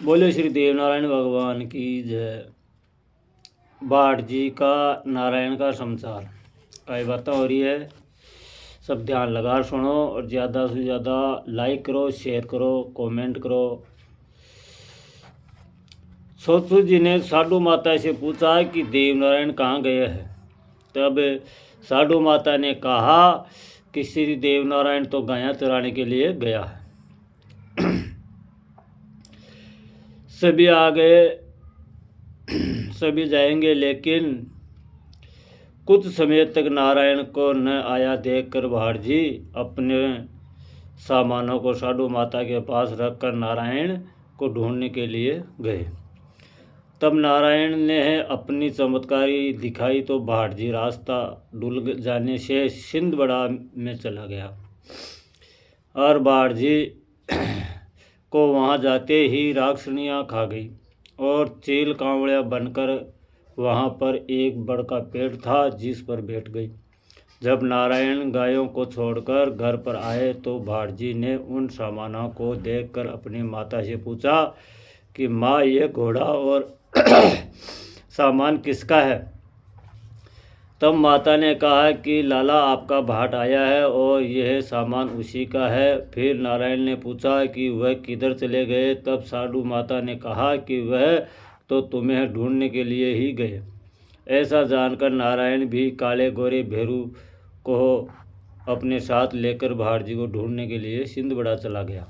बोले श्री देवनारायण भगवान की जय। भाट जी का नारायण का समाचार कई बातें हो रही है, सब ध्यान लगा सुनो और ज़्यादा से ज़्यादा लाइक करो, शेयर करो, कमेंट करो। सोचू जी ने साधु माता से पूछा कि देवनारायण कहाँ गए हैं। तब साधु माता ने कहा कि श्री देवनारायण तो गायां चराने के लिए गया है। सभी आ गए, सभी जाएंगे, लेकिन कुछ समय तक नारायण को न आया देखकर भाट जी अपने सामानों को साधु माता के पास रखकर नारायण को ढूंढने के लिए गए। तब नारायण ने अपनी चमत्कारी दिखाई तो भाट जी रास्ता भूल जाने से सिंधबड़ा में चला गया और भाट जी को वहाँ जाते ही राक्षसनियाँ खा गई और चील कांवड़िया बनकर वहाँ पर एक बड़का पेड़ था जिस पर बैठ गई। जब नारायण गायों को छोड़कर घर पर आए तो भाट जी ने उन सामानों को देखकर अपनी माता से पूछा कि माँ, ये घोड़ा और सामान किसका है। तब माता ने कहा कि लाला, आपका भाट आया है और यह सामान उसी का है। फिर नारायण ने पूछा कि वह किधर चले गए। तब साधु माता ने कहा कि वह तो तुम्हें ढूंढने के लिए ही गए। ऐसा जानकर नारायण भी काले गोरे भेरू को अपने साथ लेकर भाट जी को ढूंढने के लिए सिंधबड़ा चला गया।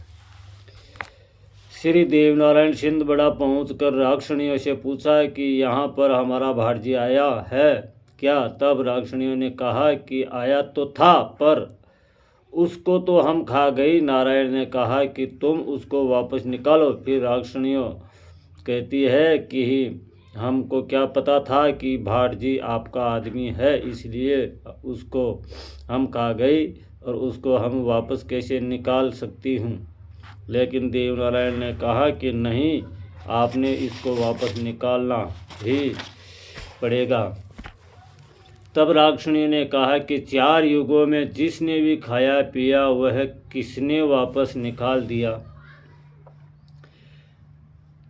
श्री देवनारायण सिंधबड़ा पहुंचकर राक्षसनियों से पूछा कि यहाँ पर हमारा भाट जी आया है क्या। तब राक्षसनियों ने कहा कि आया तो था, पर उसको तो हम खा गई। नारायण ने कहा कि तुम उसको वापस निकालो। फिर राक्षसनियों कहती है कि हमको क्या पता था कि भाट जी आपका आदमी है, इसलिए उसको हम खा गई और उसको हम वापस कैसे निकाल सकती हूँ। लेकिन देवनारायण ने कहा कि नहीं, आपने इसको वापस निकालना ही पड़ेगा। तब राक्षसनी ने कहा कि 4 युगों में जिसने भी खाया पिया वह किसने वापस निकाल दिया।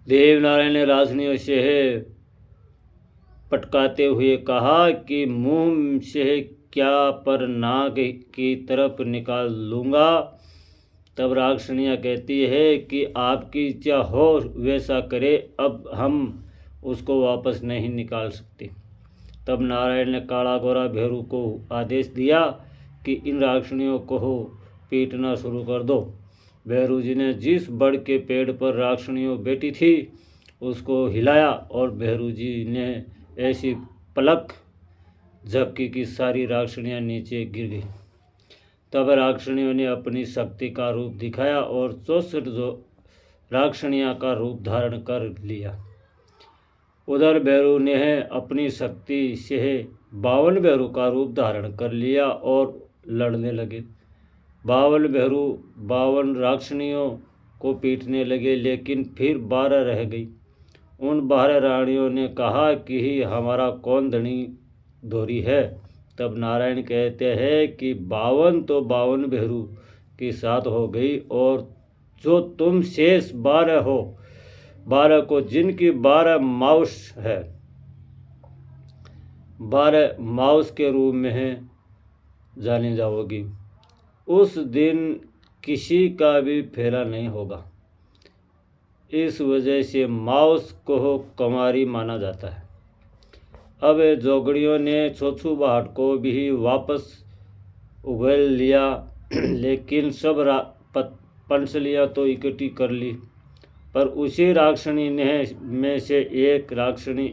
देवनारायण ने राक्षसनियों से पटकाते हुए कहा कि मुंह से क्या पर नाक की तरफ निकाल लूँगा। तब राक्षसनियाँ कहती है कि आपकी इच्छा हो वैसा करे, अब हम उसको वापस नहीं निकाल सकते। तब नारायण ने काला गोरा भेरू को आदेश दिया कि इन राक्षसनियों को पीटना शुरू कर दो। भेरू जी ने जिस बड़ के पेड़ पर राक्षसनियों बैठी थी उसको हिलाया और भेरू जी ने ऐसी पलक झपकी कि सारी राक्षसनियाँ नीचे गिर गई। तब राक्षसनियों ने अपनी शक्ति का रूप दिखाया और 64 राक्षसनियाँ का रूप धारण कर लिया। उधर भैरू ने अपनी शक्ति से 52 भैरू का रूप धारण कर लिया और लड़ने लगे। 52 भैरू 52 राक्षसनियों को पीटने लगे, लेकिन फिर 12 रह गई। उन 12 रानियों ने कहा कि हमारा कौन धनी धोरी है। तब नारायण कहते हैं कि 52 तो 52 भैरू के साथ हो गई, और जो तुम शेष 12 हो, 12 को जिनकी 12 माउस है, 12 माउस के रूप में जाने जाओगी। उस दिन किसी का भी फेरा नहीं होगा। इस वजह से माउस को कुमारी माना जाता है। अब जोगड़ियों ने छोछू भाट को भी वापस उगल लिया, लेकिन सब पंसलियाँ तो इकट्ठी कर ली, पर उसी राक्षसनी ने में से एक राक्षसनी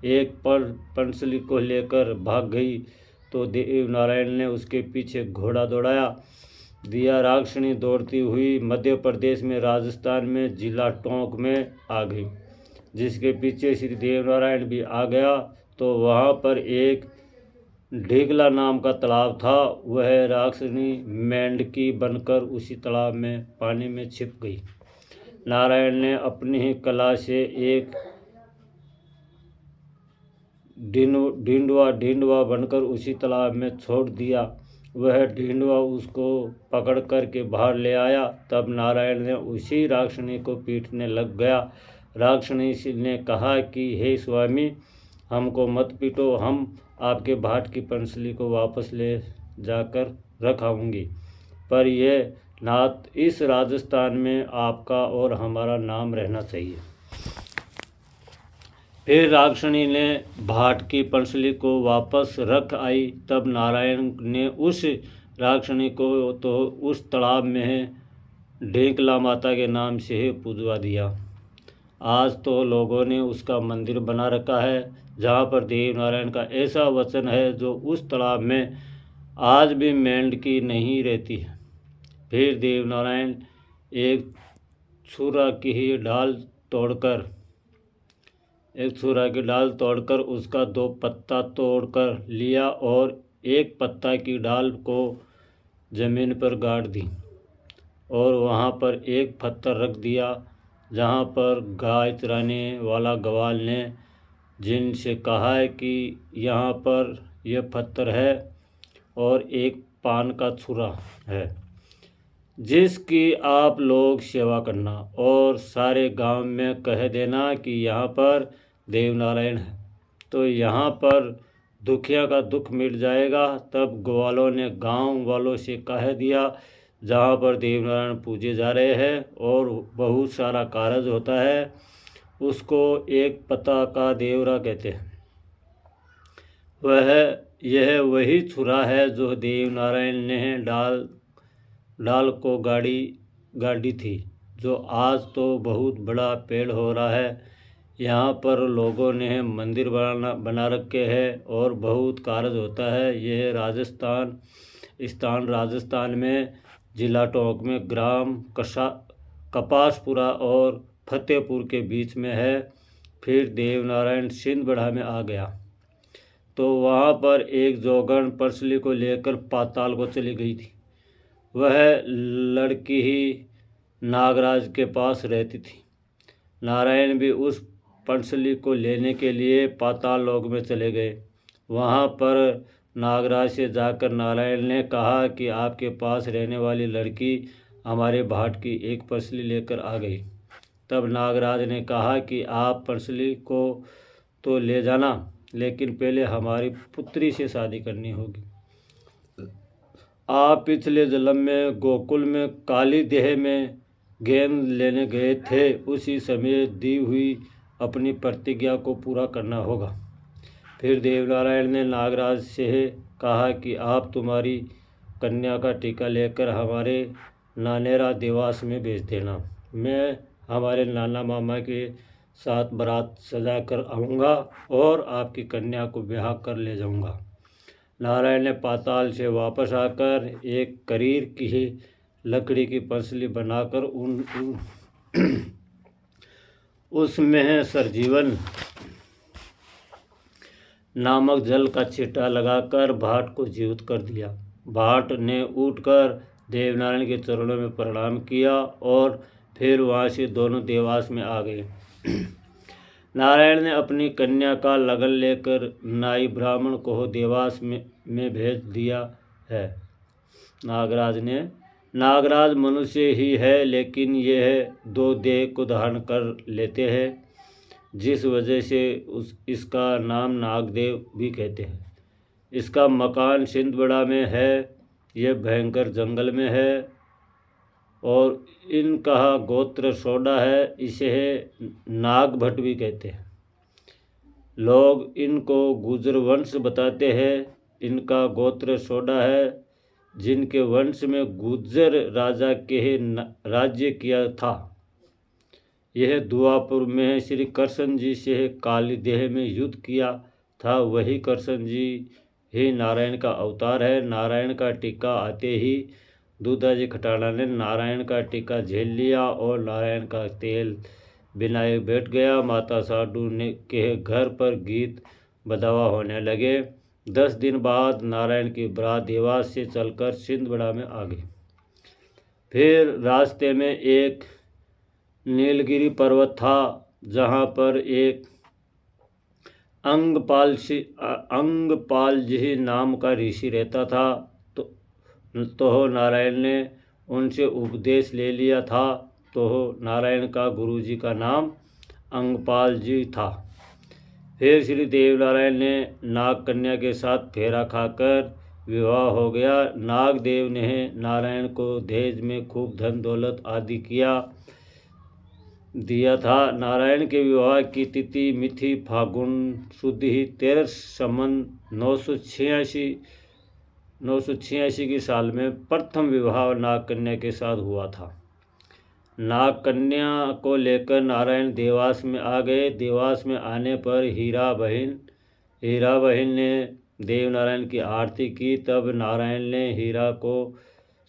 एक पर पंसली को लेकर भाग गई तो देवनारायण ने उसके पीछे घोड़ा दौड़ाया दिया। राक्षसनी दौड़ती हुई मध्य प्रदेश में राजस्थान में जिला टोंक में आ गई, जिसके पीछे श्री देवनारायण भी आ गया। तो वहाँ पर एक ढीगला नाम का तालाब था। वह राक्षसनी मेंढकी बनकर उसी तालाब में पानी में छिप गई। नारायण ने अपनी ही कला से एक ढिंडवा बनकर उसी तालाब में छोड़ दिया वह ढींढवा उसको पकड़ कर के बाहर ले आया। तब नारायण ने उसी राक्षणी को पीटने लग गया। राक्षणी ने कहा कि हे स्वामी, हमको मत पीटो, हम आपके भाट की पंसली को वापस ले जाकर रखाऊंगी, पर यह नाथ इस राजस्थान में आपका और हमारा नाम रहना चाहिए। फिर राक्षणी ने भाट की पंसली को वापस रख आई। तब नारायण ने उस राक्षणी को तो उस तालाब में ढेंकला माता के नाम से ही पूजवा दिया। आज तो लोगों ने उसका मंदिर बना रखा है, जहाँ पर देव नारायण का ऐसा वचन है जो उस तालाब में आज भी मेंढकी नहीं रहती है। फिर देव नारायण एक छुरा की डाल तोड़कर उसका 2 पत्ता तोड़कर लिया और एक पत्ता की डाल को जमीन पर गाड़ दी और वहाँ पर एक पत्थर रख दिया। जहाँ पर गाय चराने वाला ग्वाल ने जिनसे कहा है कि यहाँ पर यह पत्थर है और एक पान का छुरा है, जिसकी आप लोग सेवा करना और सारे गांव में कह देना कि यहाँ पर देव नारायण है, तो यहाँ पर दुखिया का दुख मिट जाएगा। तब ग्वालों ने गांव वालों से कह दिया, जहाँ पर देव नारायण पूजे जा रहे हैं और बहुत सारा कारज होता है, उसको एक पत्ता का देवरा कहते हैं। यह वही छुरा है जो देव नारायण ने डाल को गाड़ी थी, जो आज तो बहुत बड़ा पेड़ हो रहा है। यहाँ पर लोगों ने मंदिर बना रखे हैं और बहुत कारज होता है। यह राजस्थान में जिला टोंक में ग्राम कपासपुरा और फतेहपुर के बीच में है। फिर देव नारायण छिंदवाड़ा में आ गया तो वहाँ पर एक जोगण पंसली को लेकर पाताल को चली गई थी। वह लड़की ही नागराज के पास रहती थी। नारायण भी उस पंसली को लेने के लिए पाताल लोक में चले गए। वहाँ पर नागराज से जाकर नारायण ने कहा कि आपके पास रहने वाली लड़की हमारे भाट की एक पंसली लेकर आ गई। तब नागराज ने कहा कि आप पंसली को तो ले जाना, लेकिन पहले हमारी पुत्री से शादी करनी होगी। आप पिछले जन्म में गोकुल में काली देह में गेंद लेने गए थे, उसी समय दी हुई अपनी प्रतिज्ञा को पूरा करना होगा। फिर देवनारायण ने नागराज से कहा कि आप तुम्हारी कन्या का टीका लेकर हमारे नानेरा देवास में भेज देना। मैं हमारे नाना मामा के साथ बारात सजा कर आऊँगा और आपकी कन्या को ब्याह कर ले जाऊँगा। नारायण ने पाताल से वापस आकर एक करीर की लकड़ी की पंसली बनाकर उसमें सरजीवन नामक जल का छींटा लगाकर भाट को जीवित कर दिया। भाट ने उठकर देवनारायण के चरणों में प्रणाम किया और फिर वहाँ से दोनों देवास में आ गए। नारायण ने अपनी कन्या का लगन लेकर नाई ब्राह्मण को देवास में भेज दिया है। नागराज मनुष्य ही है, लेकिन यह 2 देह को धारण कर लेते हैं, जिस वजह से इसका नाम नागदेव भी कहते हैं। इसका मकान छिंदवाड़ा में है। यह भयंकर जंगल में है और इनका गोत्र सोडा है। इसे नाग भट्ट भी कहते हैं। लोग इनको गुजर वंश बताते हैं। इनका गोत्र सोडा है, जिनके वंश में गुजर राजा के राज्य किया था। यह दुआपुर में श्री कृष्ण जी से काली देह में युद्ध किया था। वही कृष्ण जी ही नारायण का अवतार है। नारायण का टीका आते ही दूधाजी खटाना ने नारायण का टीका झेल लिया और नारायण का तेल बिनाए बैठ गया। माता साडू के घर पर गीत बधावा होने लगे। 10 दिन बाद नारायण की बारात देवास से चलकर छिंदवाड़ा में आ गई। फिर रास्ते में एक नीलगिरी पर्वत था, जहाँ पर एक अंगपाल जी नाम का ऋषि रहता था। तो तो नारायण ने उनसे उपदेश ले लिया था। तो नारायण का गुरुजी का नाम अंगपाल जी था। फिर श्री देवनारायण ने नाग कन्या के साथ फेरा खाकर विवाह हो गया। नागदेव ने नारायण को दहेज में खूब धन दौलत आदि दिया था। नारायण के विवाह की तिथि मिथि फागुन शुद्ध ही 13 संवत 986 की साल में प्रथम विवाह नाग कन्या के साथ हुआ था। नाग कन्या को लेकर नारायण देवास में आ गए। देवास में आने पर हीरा बहन ने देवनारायण की आरती की। तब नारायण ने हीरा को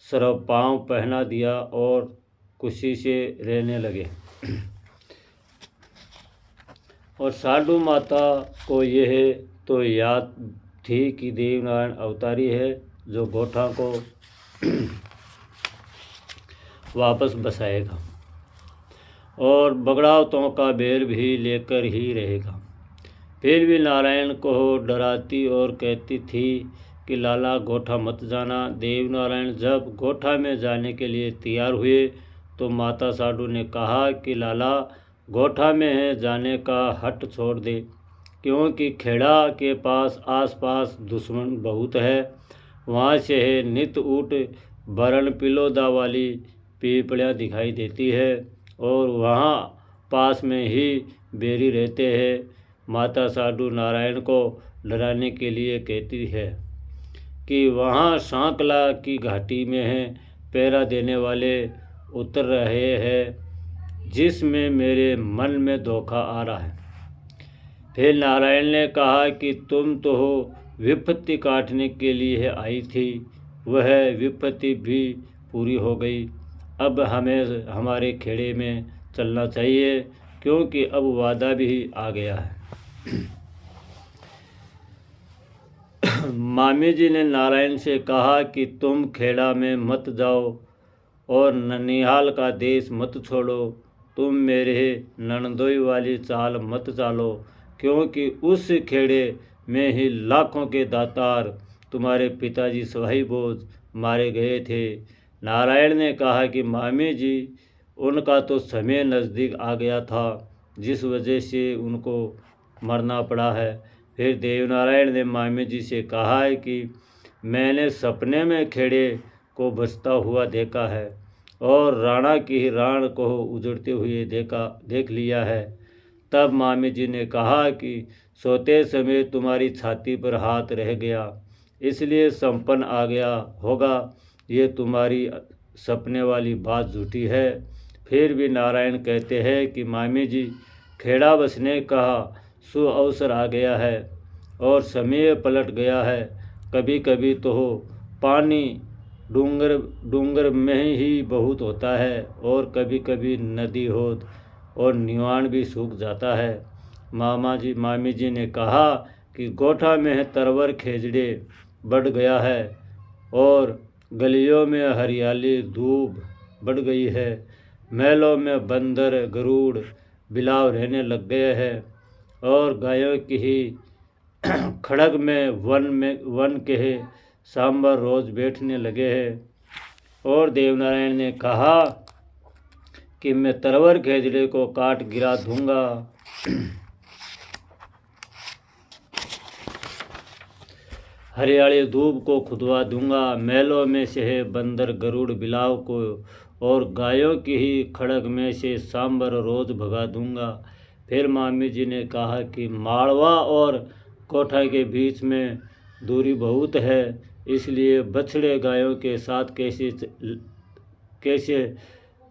सर्वपांव पहना दिया और खुशी से रहने लगे। और साधु माता को यह तो याद थी कि देवनारायण अवतारी है जो गोठा को वापस बसाएगा और बगड़ावतों का बेर भी लेकर ही रहेगा। फिर भी नारायण को डराती और कहती थी कि लाला गोठा मत जाना। देवनारायण जब गोठा में जाने के लिए तैयार हुए तो माता साधु ने कहा कि लाला गोठा में जाने का हट छोड़ दे, क्योंकि खेड़ा के आसपास दुश्मन बहुत है। वहाँ से नित ऊट बरण पिलोदा वाली पीपड़ियाँ दिखाई देती है और वहाँ पास में ही बेरी रहते हैं। माता साधु नारायण को डराने के लिए कहती है कि वहाँ सांकला की घाटी में पहरा देने वाले उतर रहे हैं, जिसमें मेरे मन में धोखा आ रहा है। फिर नारायण ने कहा कि तुम तो विपत्ति काटने के लिए आई थी, वह विपत्ति भी पूरी हो गई। अब हमें हमारे खेड़े में चलना चाहिए, क्योंकि अब वादा भी आ गया है। मामी जी ने नारायण से कहा कि तुम खेड़ा में मत जाओ और ननिहाल का देश मत छोड़ो। तुम मेरे ननदोई वाली चाल मत चालो, क्योंकि उस खेड़े में ही लाखों के दातार तुम्हारे पिताजी सवाई बोझ मारे गए थे। नारायण ने कहा कि मामी जी, उनका तो समय नज़दीक आ गया था, जिस वजह से उनको मरना पड़ा है। फिर देवनारायण ने मामी जी से कहा है कि मैंने सपने में खेड़े को बसता हुआ देखा है और राणा की राण को उजड़ते हुए देख लिया है। तब मामी जी ने कहा कि सोते समय तुम्हारी छाती पर हाथ रह गया, इसलिए संपन्न आ गया होगा। ये तुम्हारी सपने वाली बात झूठी है। फिर भी नारायण कहते हैं कि मामी जी, खेड़ा बसने का शुभ अवसर आ गया है और समय पलट गया है। कभी कभी तो पानी डूंगर में ही बहुत होता है और कभी कभी नदी होत और निवाण भी सूख जाता है। मामी जी ने कहा कि गोठा में तरवर खेजड़े बढ़ गया है और गलियों में हरियाली धूप बढ़ गई है। महलों में बंदर गरुड़ बिलाव रहने लग गए हैं और गायों की ही खड़ग में वन के सांबर रोज बैठने लगे हैं। और देवनारायण ने कहा कि मैं तरवर खेजड़े को काट गिरा दूंगा। हरियाली धूप को खुदवा दूंगा। महलों में से बंदर गरुड़ बिलाव को और गायों की ही खड़ग में से सांबर रोज भगा दूंगा। फिर मामी जी ने कहा कि माड़वा और कोठा के बीच में दूरी बहुत है, इसलिए बछड़े गायों के साथ कैसे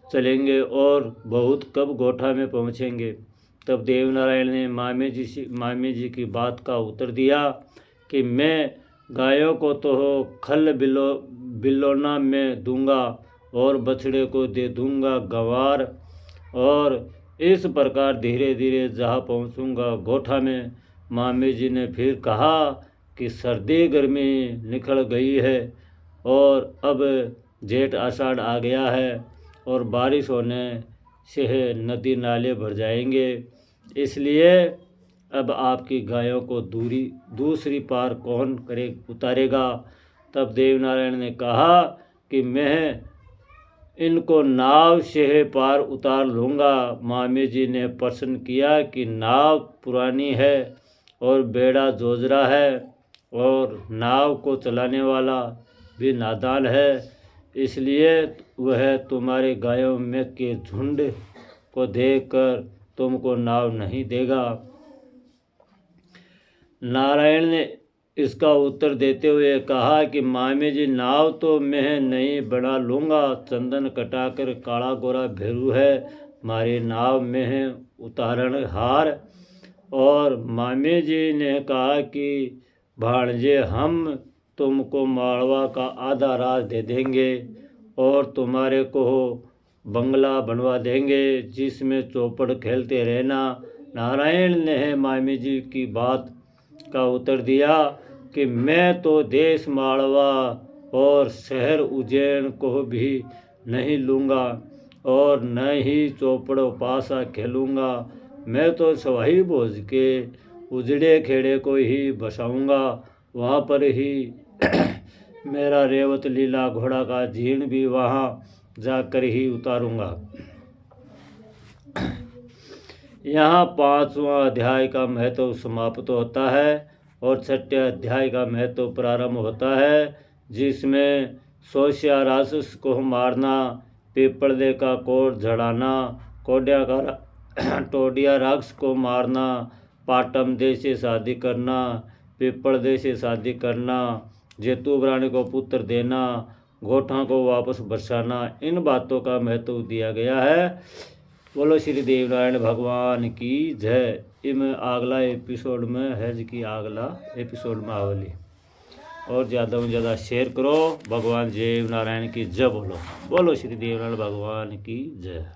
चलेंगे और बहुत कब गोठा में पहुँचेंगे। तब देवनारायण ने मामी जी की बात का उत्तर दिया कि मैं गायों को तो खल बिलोना में दूंगा और बछड़े को दे दूंगा गंवार, और इस प्रकार धीरे धीरे जहाँ पहुँचूंगा गोठा में। मामी जी ने फिर कहा कि सर्दी गर्मी निकल गई है और अब जेठ आषाढ़ आ गया है और बारिश होने से नदी नाले भर जाएंगे, इसलिए अब आपकी गायों को दूसरी पार कौन उतारेगा। तब देवनारायण ने कहा कि मैं इनको नाव से पार उतार लूँगा। मामी जी ने प्रश्न किया कि नाव पुरानी है और बेड़ा जोजरा है और नाव को चलाने वाला भी नादान है, इसलिए वह तुम्हारे गायों में के झुंड को देखकर तुमको नाव नहीं देगा। नारायण ने इसका उत्तर देते हुए कहा कि मामी जी, नाव तो मैं नहीं बना लूँगा, चंदन कटाकर काला गोरा भेरू है मारी नाव में उतारण हार। और मामी जी ने कहा कि भाणजे, हम तुमको माड़वा का आधा राज दे देंगे और तुम्हारे को बंगला बनवा देंगे जिसमें चौपड़ खेलते रहना। नारायण ने मामी जी की बात का उत्तर दिया कि मैं तो देश माड़वा और शहर उज्जैन को भी नहीं लूँगा और न ही चौपड़ पासा खेलूँगा, मैं तो सवाई भोज के उजड़े खेड़े को ही बसाऊँगा, वहाँ पर ही मेरा रेवत लीला घोड़ा का जीर्ण भी वहाँ जाकर ही उतारूँगा। यहाँ 5वां अध्याय का महत्व समाप्त होता है और 6ठे अध्याय का महत्व प्रारंभ होता है, जिसमें सोशिया राक्षस को मारना, पीपड़दे का कोट झड़ाना, टोडिया राक्षस को मारना, पाटम देश से शादी करना, पीपड़दे से शादी करना, जेतु प्राणी को पुत्र देना, गोठा को वापस बरसाना, इन बातों का महत्व दिया गया है। बोलो श्री देवनारायण भगवान की जय। इम अगला एपिसोड में है कि अगला एपिसोड में आवली और ज़्यादा से ज़्यादा शेयर करो। भगवान देवनारायण की जय बोलो। बोलो श्री देवनारायण भगवान की जय।